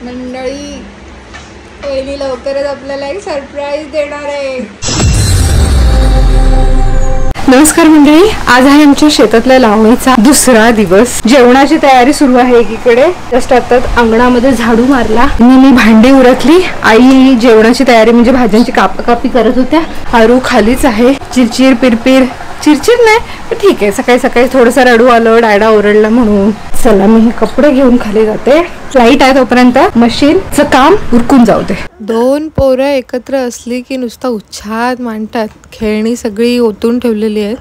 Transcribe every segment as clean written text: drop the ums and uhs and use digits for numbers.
मंडळी पहिली लवकरच आपल्याला एक सरप्राईज देणार आहे. नमस्कार मंडळी, आज आहे आमच्या शेतातल्या लावणीचा दुसरा दिवस. जेवणाची तयारी सुरू आहे एकीकडे. जस्ट आता अंगणामध्ये झाडू मारला, मी भांडी उरकली. आई जेवणाची तयारी म्हणजे भाज्यांची कापाकापी करत होत्या. आरू खालीच आहे. चिरचिर पिरपिर, चिरचिर नाही पण ठीक आहे. सकाळी सकाळी थोडंसं रडू आलं, डायडा ओरडला म्हणून. चला मी हे कपडे घेऊन खाली जाते. लाईट आहे तोपर्यंत मशीनचं काम उरकून जाऊ दे. दोन पोरं एकत्र असली की नुसता उच्छाद मांडतात. खेळणी सगळी ओतून ठेवलेली आहेत.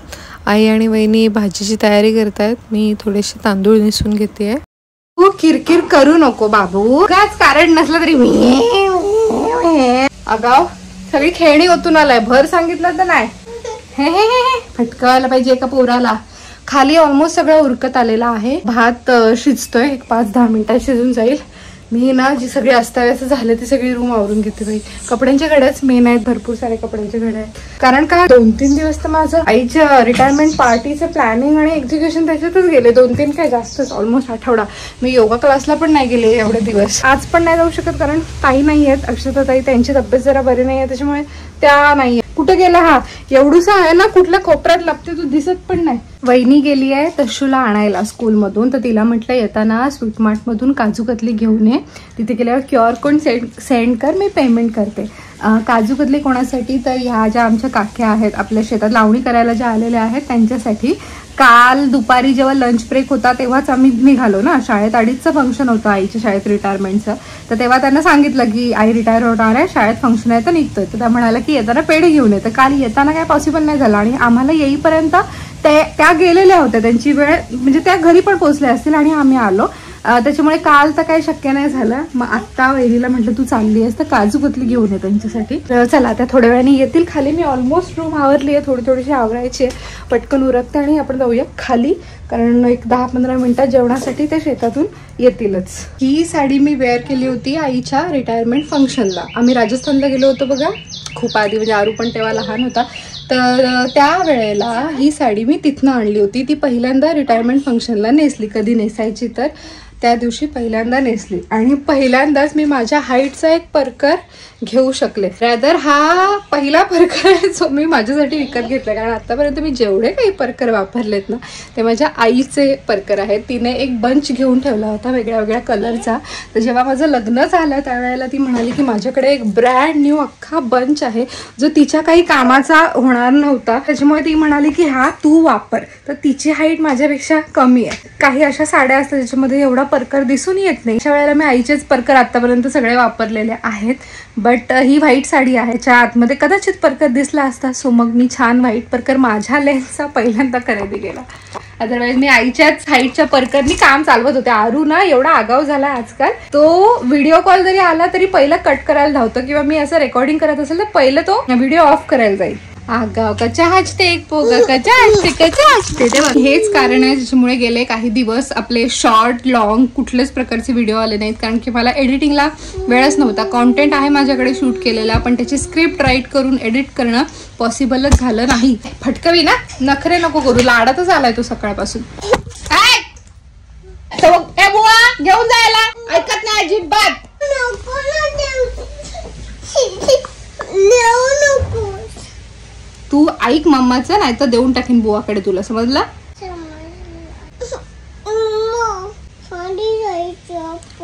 आई आणि वहिनी भाजीची तयारी करतायत. मी थोडेसे तांदूळ निसून घेते. तू किरकिर करू नको बाबू, काच कारण नसलं तरी अगाव सगळी खेळणी ओतून आलाय. भर सांगितलं तर नाही. फटकायला पाहिजे एका पोराला. खाली ऑलमोस्ट सगळं उरकत आलेला आहे. भात शिजतोय, एक 5-10 मिनिटात शिजून जाईल. मी ना जी सगळी अस्ताव्यस्त झाले ती सगळी रूम आवरून घेते बाई. कपड्यांच्या घड्याच मेन आहेत, भरपूर सारे कपड्यांचे घडे आहेत. कारण का 2-3 दिवस तर माझं आईच्या रिटायरमेंट पार्टीचं प्लॅनिंग आणि एक्झिक्युशन त्याच्यातच गेले. 2-3 काय जास्तच, ऑलमोस्ट आठवडा. मी योगा क्लासला पण नाही गेले एवढे दिवस. आज पण नाही जाऊ शकत कारण ताई नाही आहेत, अक्षता ताई. त्यांची तब्येत जरा बरी नाही आहे, त्याच्यामुळे त्या नाही. कुठे गेला हा? एवढूसा आहे ना, कुठल्या कोपऱ्यात लपते तू, दिसत पण नाही. वहिनी गेली आहे तशूला आणायला स्कूलमधून. तर तिला म्हटलं येताना स्वीट मार्ट मधून काजू कतली घेऊन ये. तिथे गेल्यावर QR कोड सेंड कर, मी पेमेंट करते. काजू कतली कोणासाठी? तर ह्या ज्या आमच्या काक्या आहेत, आपल्या शेतात लावणी करायला ज्या आलेल्या आहेत त्यांच्यासाठी. काल दुपारी जेव्हा लंच ब्रेक होता तेव्हाच आम्ही निघालो ना. शाळेत 2:30चं फंक्शन होतं आईच्या शाळेत रिटायरमेंटचं. तर तेव्हा त्यांना सांगितलं की आई रिटायर होणार आहे, शाळेत फंक्शन आहे तर निघतोय. तर त्या म्हणाला की येताना पेढे घेऊन ये. तर काल येताना काय पॉसिबल नाही झालं आणि आम्हाला येईपर्यंत त्या गेलेल्या होत्या. त्यांची वेळ म्हणजे त्या घरी पण पोहोचल्या असतील आणि आम्ही आलो. त्याच्यामुळे काल तर काही शक्य नाही झालं. मग आत्ता वहिनीला म्हटलं तू चालली आहेस तर काजू कतली घेऊन ये त्यांच्यासाठी. तर चला त्या थोड्या वेळाने येतील खाली. मी ऑलमोस्ट रूम आवरली आहे, थोडीशी आवरायची आहे. पटकन उरकते आणि आपण जाऊया खाली, कारण एक 10-15 मिनिटात जेवणासाठी ते शेतातून येतीलच. ही साडी मी वेअर केली होती आईच्या रिटायरमेंट फंक्शनला. आम्ही राजस्थानला गेलो होतो बघा, खूप आधी, म्हणजे आरू पण तेव्हा लहान होता. तर त्यावेळेला ही साडी मी तिथनं आणली होती. ती पहिल्यांदा रिटायरमेंट फंक्शनला नेसली. कधी नेसायची तर त्या दिवशी पहिल्यांदा नेसली. आणि पहिल्यांदाच मी माझ्या हाईटचा एक परकर घेऊ शकले. रॅदर हा पहिला परकर आहे जो मी माझ्यासाठी विकत घेतला. कारण आतापर्यंत मी जेवढे काही परकर वापरलेत ना ते माझ्या आईचे परकर आहेत. तिने एक बंच घेऊन ठेवला होता वेगळ्या वेगळ्या कलरचा. तर जेव्हा माझं लग्न झालं त्यावेळेला ती म्हणाली की माझ्याकडे एक ब्रँड न्यू अख्खा बंच आहे जो तिच्या काही कामाचा होणार नव्हता. त्याच्यामुळे ती म्हणाली की हा तू वापर. तर तिची हाईट माझ्यापेक्षा कमी आहे. काही अशा साड्या असतात ज्याच्यामध्ये एवढा परकर दिसून येत नाही. अशा वेळेला मी आईचेच परकर आतापर्यंत सगळे वापरलेले आहेत. बट ही व्हाईट साडी आहे, च्या आतमध्ये कदाचित परकर दिसला असता. सो मग मी छान व्हाईट परकर माझ्या लेन्सचा पहिल्यांदा खरेदी केला. अदरवाईज मी आईच्याच हाईटच्या परकरनी काम चालवत होते. आरू ना एवढा आगाऊ झाला आजकाल, तो व्हिडिओ कॉल जरी आला तरी पहिला कट करायला धावतो, किंवा मी असं रेकॉर्डिंग करत असेल तर पहिलं तो व्हिडिओ ऑफ करायला जाईल. आगाव कच्चा हसते एक पोगा कच्चा हसते. तेव्हा हेच कारण आहे ज्याच्यामुळे गेले काही दिवस आपले शॉर्ट लॉंग कुठल्याच प्रकारचे व्हिडिओ आले नाहीत. कारण की मला एडिटिंगला वेळच नव्हता. कॉन्टेंट आहे माझ्याकडे शूट केलेला, पण त्याची स्क्रिप्ट राईट करून एडिट करणं पॉसिबलच झालं नाही. फटकवी ना, नखरे नको करू. लाडातच आलाय तो सकाळपासून. घेऊन जायला ऐकत नाही अजिबात. तू ऐक मम्माचं, नाही तर देऊन टाकीन बुवाकडे. तुला समजला?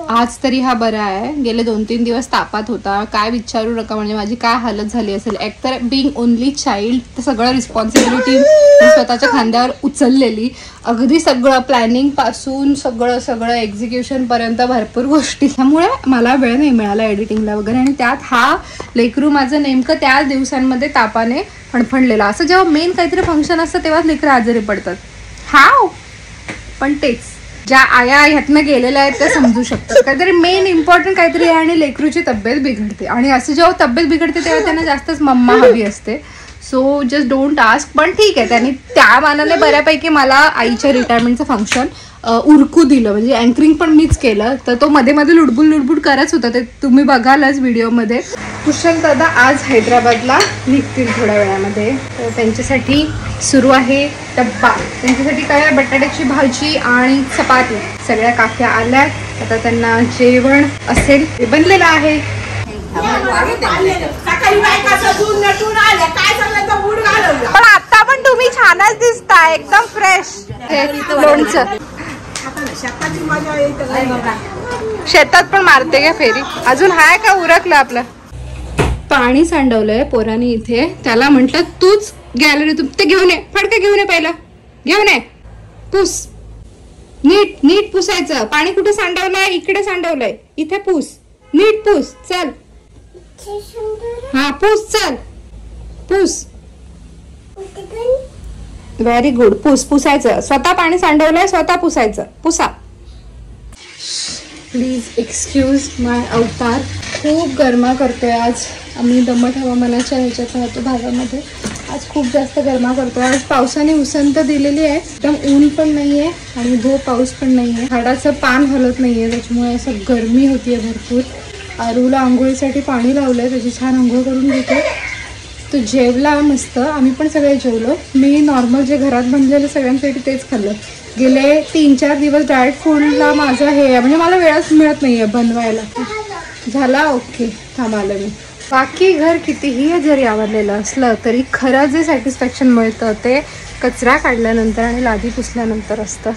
आज तरी हा बरा आहे. गेले 2-3 दिवस तापात होता. काय विचारू नका, म्हणजे माझी काय हालत झाली असेल. एकतर बिंग ओनली चाइल्ड, तर सगळं रिस्पॉन्सिबिलिटी स्वतःच्या खांद्यावर उचललेली. अगदी सगळं प्लॅनिंग पासून सगळं एक्झिक्युशन पर्यंत भरपूर गोष्टी. त्यामुळे मला वेळ नाही मिळाला एडिटिंगला वगैरे. आणि त्यात हा लेकरू माझं नेमकं त्या दिवसांमध्ये तापाने फणफणलेला. असं जेव्हा मेन काहीतरी फंक्शन असतं तेव्हाच लेकरं आजारी पडतात. पण तेच ज्या आया ह्यातनं गेलेल्या आहेत त्या समजू शकतात. काहीतरी मेन इम्पॉर्टंट काहीतरी आहे आणि लेकरूची तब्येत बिघडते. आणि असं जेव्हा तब्येत बिघडते तेव्हा त्यांना जास्तच मम्मा हवी असते. So just don't ask. पण ठीक आहे, त्यांनी त्या मानाने बऱ्यापैकी मला आईच्या रिटायरमेंटचं फंक्शन उरकू दिलं, म्हणजे अँकरिंग पण मीच केलं. तर तो मध्ये मध्ये लुडबुड करत होता, ते तुम्ही बघालच व्हिडिओमध्ये. कुशल दादा आज हैदराबादला निघतील थोड्या वेळामध्ये. तर त्यांच्यासाठी सुरू आहे डब्बा. त्यांच्यासाठी काय, बटाट्याची भाजी आणि चपाती. सगळ्या काक्या आल्यात, आता त्यांना जेवण असेल ते बनलेलं आहे. पण आता पण तुम्ही छानच दिसताय, एकदम फ्रेश. लोणचं शेतात पण मारते का फेरी? अजून हाय का उरकलं आपलं? पाणी सांडवलंय पोरांनी इथे. त्याला म्हटलं तूच गॅलरीतून ते घेऊन ये, फडकं घेऊन ये, पहिला घेऊन ये, पुस, नीट नीट पुसायचं. पाणी कुठे सांडवलंय? इकडे सांडवलंय, इथे पुस, नीट पुस, चल. हा पुस, चल पुस. Very good. पुसायचं. स्वतः पाणी सांडवलंय, स्वतः पुसायचं. पुसा. प्लीज एक्सक्यूज माय अवतार. खूप गरमा करतोय आज. आम्ही दमट हवामानाच्या ह्याच्यात राहतो भागामध्ये. आज खूप जास्त गरमा करतोय. आज पावसाने उसंत दिलेली आहे, एकदम ऊन पण नाहीये आणि धो पाऊस पण नाहीये. झाडाचं पान हलत नाहीये, त्याच्यामुळे असं गरमी होतीये भरपूर. आरूला आंघोळीसाठी पाणी लावलंय, त्याची छान आंघोळ करून घेते. तो जेवला मस्त. आम्ही पण सगळे जेवलो. मी नॉर्मल जे घरात बनलेलं सगळ्यांसाठी तेच खाल्लं. गेले 3-4 दिवस डाएट फूडला माझं हे आहे, म्हणजे मला वेळच मिळत नाहीये बनवायला. झाला ओके, थांबालं मी. बाकी घर कितीही जरी आवडलेलं असलं तरी खरं जे सॅटिस्फॅक्शन मिळतं ते कचरा काढल्यानंतर आणि लादी पुसल्यानंतर असतं.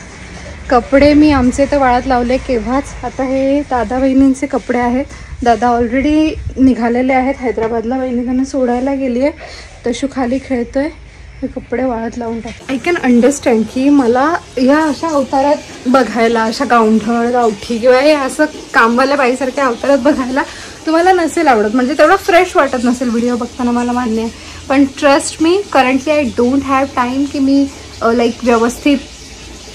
कपडे मी आमचे तर वाळत लावले केव्हाच. आता हे दादा बहिणींचे कपडे आहेत. दादा ऑलरेडी निघालेले आहेत हैदराबादला. बहिणी त्यांना सोडायला गेली आहे. तशू खाली खेळतोय. हे कपडे वाळत लावून टाक. आय कॅन अंडरस्टँड की मला ह्या अशा अवतारात बघायला, अशा गावठळ गावठी किंवा हे असं कामवाल्या बाईसारख्या अवतारात बघायला तुम्हाला नसेल आवडत, म्हणजे तेवढं फ्रेश वाटत नसेल व्हिडिओ बघताना, मला मान्य आहे. पण trust me, currently I don't have time की मी लाईक व्यवस्थित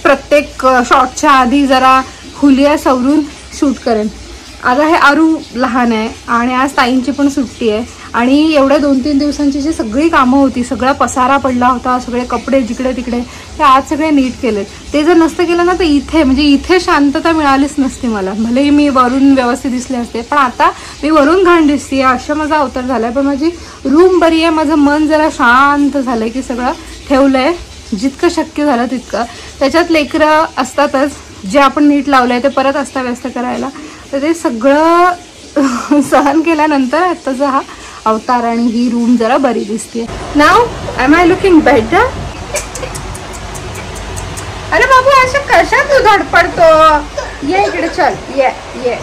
प्रत्येक शॉटच्या आधी जरा हुलिया सवरून शूट करेन. आता हे आरू लहान आहे आणि आज ताईंची पण सुट्टी आहे आणि एवढ्या 2-3 दिवसांची जी सगळी कामं होती, सगळा पसारा पडला होता, सगळे कपडे जिकडे तिकडे, ते आज सगळे नीट केले. ते जर नसतं केलं ना तर इथे, म्हणजे इथे शांतता मिळालीच नसती मला. भलेही मी वरून व्यवस्थित दिसले असते, पण आता मी वरून घाण दिसते अशा माझा अवतार झाला आहे. पण माझी रूम बरी आहे, माझं मन जरा शांत झालं आहे की सगळं ठेवलं आहे जितकं शक्य झालं तितकं. त्याच्यात लेकरं असतातच, जे आपण नीट लावलं आहे ते परत अस्ताव्यस्त करायला. तर ते सगळं सहन केल्यानंतर आत्ताचा हा अवतार आणि ही रूम जरा बरी दिसते. नाव एम आय लुकिंग बेटर? अरे बाबू असं कशा तू धडपडतो? ये इकडे, चल, ये ये,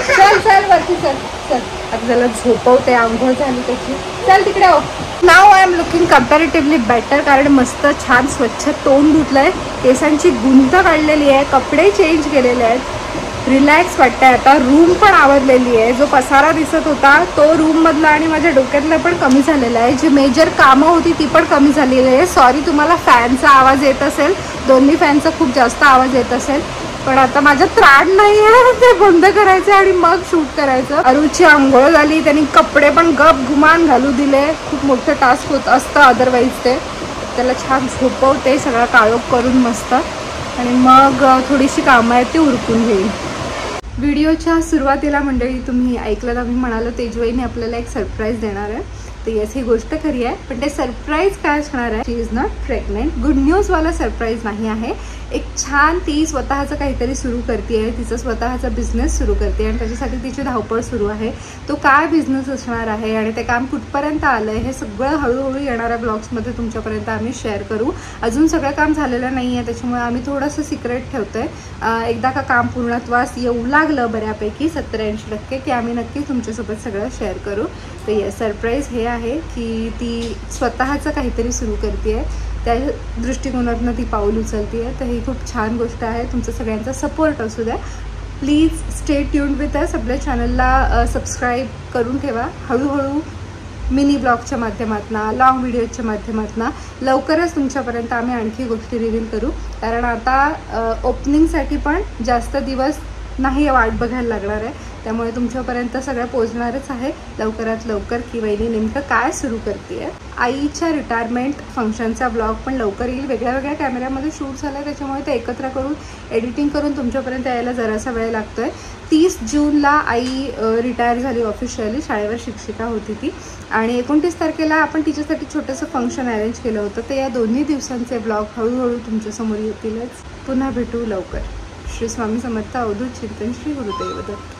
चल चल वरती, चल चल. आता त्याला झोपवते, आंघोळ झाली त्याची. चल तिकडे हो. Now I am looking comparatively better, कारण मस्त छान स्वच्छ तोंड धुतलंय, केसांची गुंत काढलेली आहे, कपडे चेंज केलेले आहेत, रिलॅक्स वाटतंय. आता रूम पण आवडलेली आहे. जो पसारा दिसत होता तो रूममधला आणि माझ्या डोक्यातलं पण कमी झालेलं आहे. जी मेजर कामं होती ती पण कमी झालेली आहे. सॉरी तुम्हाला फॅनचा आवाज येत असेल, दोन्ही फॅनचा खूप जास्त आवाज येत असेल, पण आता माझ्या त्राण नाही आहे, ते बंद करायचं आणि मग शूट करायचं. अरूची आंघोळ झाली, त्यांनी कपडे पण गप गुमान घालू दिले. खूप मोठं टास्क होत असतं अदरवाईज ते. त्याला छान झोपवते, सगळा काळोख करून मस्त, आणि मग थोडीशी कामं आहेत ती उरकून घेईन. व्हिडिओच्या सुरुवातीला मंडळी तुम्ही ऐकलं, आम्ही म्हणालो तेजवाईने आपल्याला एक सरप्राईज देणार आहे. तर येस, ही गोष्ट खरी आहे, पण ते सरप्राईज काय असणार आहे? She is not pregnant. Good न्यूजवाला सरप्राईज नाही आहे. एक छान ती स्वतःचं काहीतरी सुरू करते आहे, तिचं स्वतःचा बिझनेस सुरू करते आणि त्याच्यासाठी तिची धावपळ सुरू आहे. तो काय बिझनेस असणार आहे आणि ते काम कुठपर्यंत आलं आहे हे सगळं हळूहळू येणाऱ्या ब्लॉग्समध्ये तुमच्यापर्यंत आम्ही शेअर करू. अजून सगळं काम झालेलं नाही आहे, त्याच्यामुळे आम्ही थोडंसं सिक्रेट ठेवतो आहे. एकदा का काम पूर्णत्वास येऊ लागलं बऱ्यापैकी 70-80% की आम्ही नक्कीच तुमच्यासोबत सगळं शेअर करू. तर येस, सरप्राईज हे आहे की ती स्वतःचं काहीतरी सुरू करते आहे, त्या दृष्टिकोनातून ती पाऊल उचलते आहे. तर ही खूप छान गोष्ट आहे. तुमचा सगळ्यांचा सपोर्ट असू द्या. Please stay tuned with us. आपल्या चॅनलला सबस्क्राईब करून ठेवा. हळूहळू मिनी ब्लॉगच्या माध्यमातून, लॉंग व्हिडिओच्या माध्यमातून लवकरच तुमच्यापर्यंत आम्ही आणखी गोष्टी रिव्हील करू. कारण आता ओपनिंगसाठी पण जास्त दिवस नाही वाट बघायला लागणार आहे, त्यामुळे तुमच्यापर्यंत सगळं पोहोचणारच आहे लवकरात लवकर की वहिनी नेमकं काय सुरू करते. आईच्या रिटायरमेंट फंक्शनचा ब्लॉग पण लवकर येईल. वेगळ्या वेगळ्या कॅमेऱ्यामध्ये शूट झाला आहे, त्याच्यामुळे ते एकत्र करून एडिटिंग करून तुमच्यापर्यंत यायला जरासा वेळ लागतोय. 30 जूनला आई रिटायर झाली ऑफिशियली, शाळेवर शिक्षिका होती ती. आणि 29 तारखेला आपण तिच्यासाठी छोटंसं फंक्शन अरेंज केलं होतं. तर या दोन्ही दिवसांचे ब्लॉग हळूहळू तुमच्यासमोर येतीलच. पुन्हा भेटू लवकर. श्री स्वामी समर्थ. अवधूत चिंतन. श्री गुरुदेव दत्त.